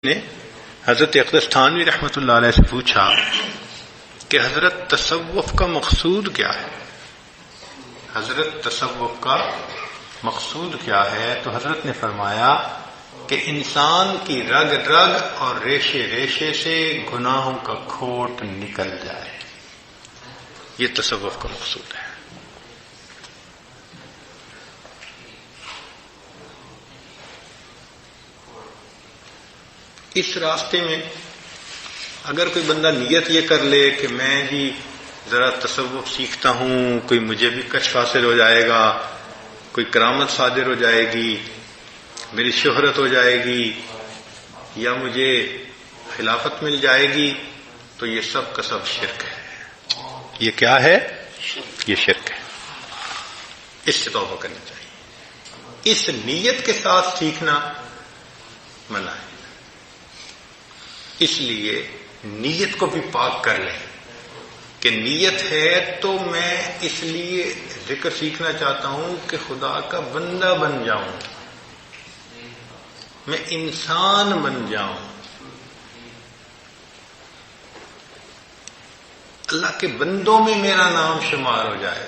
نے حضرت اقدس تھانوی رحمۃ اللہ علیہ سے پوچھا کہ حضرت تصوف کا مقصود کیا ہے؟ حضرت تصوف کا مقصود کیا ہے؟ تو حضرت نے فرمایا کہ انسان کی رگ رگ اور ریشے ریشے سے گناہوں کا کھوٹ نکل جائے، یہ تصوف کا مقصود ہے۔ اس راستے میں اگر کوئی بندہ نیت یہ کر لے کہ میں جی ذرا تصوف سیکھتا ہوں، کوئی مجھے بھی کشف حاصل ہو جائے گا، کوئی کرامت صادر ہو جائے گی، میری شہرت ہو جائے گی، یا مجھے خلافت مل جائے گی، تو یہ سب کا سب شرک ہے۔ یہ کیا ہے؟ یہ شرک ہے۔ اس سے توبہ کرنی چاہیے۔ اس نیت کے ساتھ سیکھنا منع ہے، اس لیے نیت کو بھی پاک کر لیں کہ نیت ہے تو میں اس لیے ذکر سیکھنا چاہتا ہوں کہ خدا کا بندہ بن جاؤں، میں انسان بن جاؤں، اللہ کے بندوں میں میرا نام شمار ہو جائے۔